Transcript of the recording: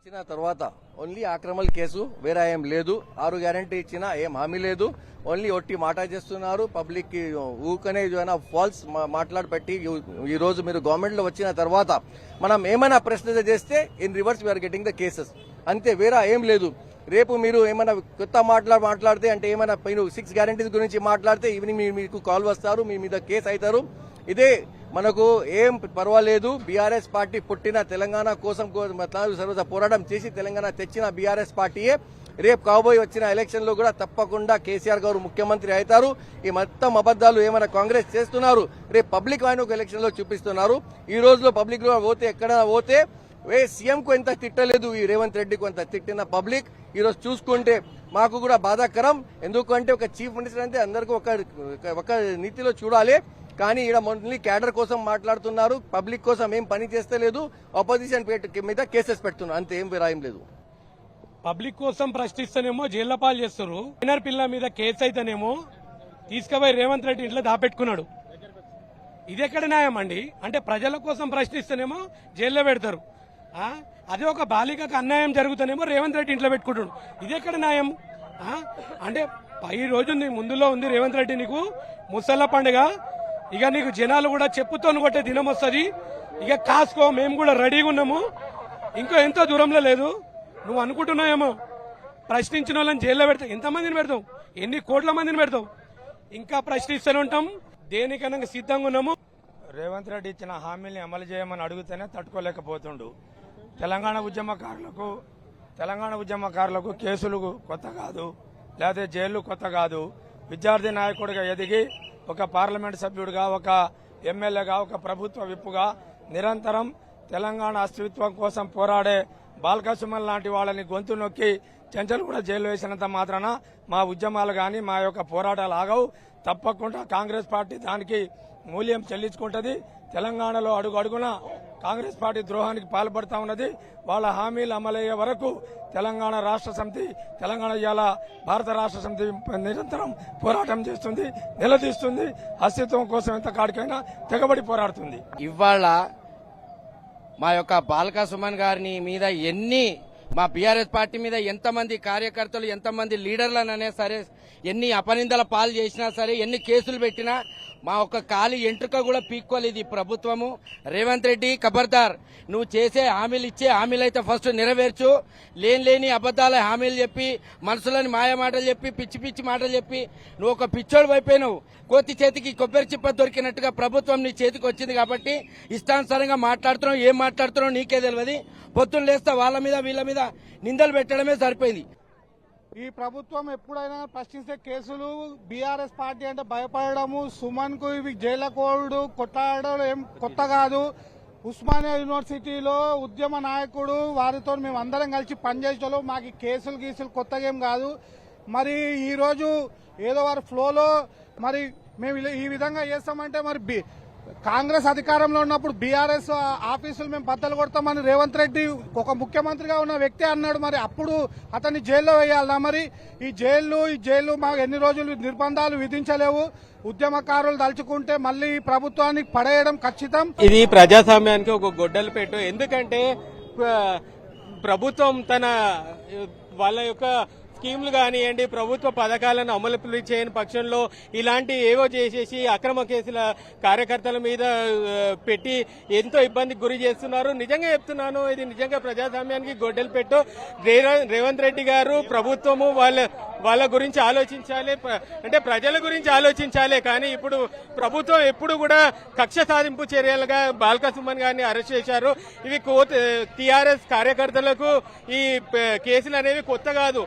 వచ్చిన తర్వాత ఓన్లీ ఆక్రమణ కేసు వేరే ఏం లేదు. 6 గ్యారంటీ ఇచ్చినా ఏం హామీ లేదు. ఓన్లీ ఒట్టి మాట చేస్తున్నారు. పబ్లిక్ కి ఊకనే ఫాల్స్ మాట్లాడి పెట్టి ఈ రోజు మీరు గవర్నమెంట్ లో వచ్చిన తర్వాత మనం ఏమైనా ప్రశ్న చేస్తే in reverse we are getting the cases అంతే, వేరే ఏం లేదు. రేపు మీరు ఏమైనా కొత్త మాట్లాడితే అంటే ఏమైనా 6 గ్యారంటీస్ గురించి మాట్లాడితే ఈవినింగ్ మీకు కాల్ వస్తారు, మీ మీద కేసు అవుతారు. ఇదే మనకు ఏం పర్వాలేదు. బీఆర్ఎస్ పార్టీ పుట్టిన తెలంగాణ కోసం సర్వత పోరాటం చేసి తెలంగాణ తెచ్చిన బీఆర్ఎస్ పార్టీయే రేపు కాబోయి వచ్చిన ఎలక్షన్ లో కూడా తప్పకుండా కేసీఆర్ గారు ముఖ్యమంత్రి అవుతారు. ఈ మొత్తం అబద్దాలు ఏమైనా కాంగ్రెస్ చేస్తున్నారు, రేపు పబ్లిక్ ఆయన ఒక ఎలక్షన్ లో చూపిస్తున్నారు. ఈ రోజులో పబ్లిక్ లో పోతే ఎక్కడ పోతే సీఎం కు ఎంత తిట్టలేదు, ఈ రేవంత్ రెడ్డికి ఎంత తిట్టిన పబ్లిక్ ఈ రోజు చూసుకుంటే మాకు కూడా బాధాకరం. ఎందుకంటే ఒక చీఫ్ మినిస్టర్ అంటే అందరికీ ఒక నీతిలో చూడాలి. కానీ ఈడ ఓన్లీ క్యాడర్ కోసం మాట్లాడుతున్నారు, పబ్లిక్ కోసం ఏం పని చేస్తలేదు. ఆపోజిషన్ మీద కేసెస్ పెడుతున్నారు, అంతే, ఏం విరాయం లేదు. పబ్లిక్ కోసం ప్రశ్నిస్తేనేమో జైళ్ల పాలు చేస్తారు. మైనర్ పిల్ల మీద కేసు అయితేనేమో తీసుకుపోయి రేవంత్ రెడ్డి ఇంట్లో దాపెట్టుకున్నాడు. ఇదెక్కడ న్యాయం అండి? అంటే ప్రజల కోసం ప్రశ్నిస్తేనేమో జైల్లో పెడతారు. అదే ఒక బాలికకు అన్యాయం జరుగుతానేమో రేవంత్ రెడ్డి ఇంట్లో పెట్టుకుంటాడు. ఇదెక్కడ న్యాయం? అంటే 10 రోజులు ముందులో ఉంది రేవంత్ రెడ్డి, నీకు ముసళ్ళ పండుగ. ఇక నీకు జనాలు కూడా చెప్పుతో కొట్టే దినం వస్తుంది. ఇక కాసుకో, మేము కూడా రెడీగా ఉన్నాము. ఇంకో ఎంతో దూరంలో లేదు. నువ్వు అనుకుంటున్నావేమో ప్రశ్నించిన వాళ్ళని జైల్లో పెడతావు. ఎంతమందిని పెడతావు? ఎన్ని కోట్ల మందిని పెడతావు? ఇంకా ప్రశ్నిస్తూనే ఉంటాం. దేనికన్నా సిద్ధంగా ఉన్నాము. రేవంత్ రెడ్డి ఇచ్చిన హామీల్ని అమలు చేయమని అడిగితేనే తట్టుకోలేకపోతుండు. తెలంగాణ ఉద్యమకారులకు కేసులు కొత్త కాదు, లేదా జైళ్లు కొత్త కాదు. విద్యార్థి నాయకుడిగా ఎదిగి ఒక పార్లమెంట్ సభ్యుడిగా, ఒక ఎమ్మెల్యేగా, ఒక ప్రభుత్వ విప్పుగా నిరంతరం తెలంగాణ అస్తిత్వం కోసం పోరాడే బాల్క సుమన్ లాంటి వాళ్ళని గొంతు నొక్కి చెంచలు కూడా జైలు వేసినంత మాత్రాన మా ఉద్యమాలు గాని మా యొక్క పోరాటాలు ఆగవు. తప్పకుండా కాంగ్రెస్ పార్టీ దానికి మూల్యం చెల్లించుకుంటది. తెలంగాణలో అడుగు అడుగున కాంగ్రెస్ పార్టీ ద్రోహానికి పాల్పడతా ఉన్నది. వాళ్ళ హామీలు అమలయ్యే వరకు తెలంగాణ రాష్ట్ర సమితి, తెలంగాణ ఇవాళ భారత రాష్ట్ర సమితి నిరంతరం పోరాటం చేస్తుంది, నిలదీస్తుంది. అస్తిత్వం కోసం ఎంత కాడికైనా తెగబడి పోరాడుతుంది. ఇవాళ మా యొక్క బాల్క సుమన్ గారిని మీద మా బీఆర్ఎస్ పార్టీ మీద ఎంతమంది కార్యకర్తలు, ఎంతమంది లీడర్లననే సరే, ఎన్ని అపనిందల పాలు చేసినా సరే, ఎన్ని కేసులు పెట్టినా మా ఒక్క కాలి ఎంట్రుక కూడా పీక్కోలేదు ఈ ప్రభుత్వము. రేవంత్ రెడ్డి ఖబర్దార్, నువ్వు చేసే హామీలు ఇచ్చే హామీలు అయితే ఫస్ట్ నెరవేర్చు. లేని అబద్దాల హామీలు చెప్పి, మనసులోని మాయ మాటలు చెప్పి, పిచ్చి పిచ్చి మాటలు చెప్పి నువ్వు ఒక పిచ్చోడు అయిపోయినావు. కోతి చేతికి కొబ్బరి చిప్ప దొరికినట్టుగా ప్రభుత్వం నీ చేతికి వచ్చింది కాబట్టి ఇష్టానుసారంగా మాట్లాడుతున్నావు. ఏం మాట్లాడుతున్నావు నీకే తెలియదు. పొత్తులు లేస్తా వాళ్ళ మీద వీళ్ళ మీద నిందలు పెట్టడమే సరిపోయింది. ఈ ప్రభుత్వం ఎప్పుడైనా ప్రశ్నించే కేసులు, బీఆర్ఎస్ పార్టీ అంటే భయపడము, సుమన్ కు ఇవి జైల కోడ్ కొట్లాడడం ఏం కొత్త కాదు. ఉస్మానియా యూనివర్సిటీలో ఉద్యమ నాయకుడు, వారితో మేము అందరం కలిసి పనిచేసేలో మాకు కేసులు గీసులు కొత్తగా ఏం కాదు. మరి ఈ రోజు ఏదో వారి ఫ్లోలో మరి మేము ఈ విధంగా చేస్తామంటే మరి కాంగ్రెస్ అధికారంలో ఉన్నప్పుడు బీఆర్ఎస్ ఆఫీసులు మేము బద్దలు కొడతామని రేవంత్ రెడ్డి ఒక ముఖ్యమంత్రిగా ఉన్న వ్యక్తి అన్నాడు. మరి అప్పుడు అతన్ని జైల్లో వేయాలా? మరి ఈ జైలు మాకు ఎన్ని రోజులు నిర్బంధాలు విధించలేవు. ఉద్యమకారులు తలుచుకుంటే మళ్ళీ ఈ ప్రభుత్వానికి పడేయడం ఖచ్చితం. ఇది ప్రజాస్వామ్యానికి ఒక గొడ్డలు పెట్టు. ఎందుకంటే ప్రభుత్వం వాళ్ళ యొక్క స్కీమ్లు కానివ్వండి, ప్రభుత్వ పథకాలను అమలు చేయని పక్షంలో ఇలాంటి ఏవో చేసేసి అక్రమ కేసుల కార్యకర్తల మీద పెట్టి ఎంతో ఇబ్బందికి గురి చేస్తున్నారు. నిజంగా చెప్తున్నాను, ఇది నిజంగా ప్రజాస్వామ్యానికి గొడ్డలు పెట్టు. రేవంత్ రెడ్డి గారు, ప్రభుత్వము వాళ్ళ గురించి ఆలోచించాలి, అంటే ప్రజల గురించి ఆలోచించాలి. కానీ ఇప్పుడు ప్రభుత్వం ఎప్పుడు కూడా కక్ష సాధింపు చర్యలుగా బాల్క సుమన్ గారిని అరెస్ట్ చేశారు. ఇవి టీఆర్ఎస్ కార్యకర్తలకు ఈ కేసులు అనేవి కొత్త కాదు.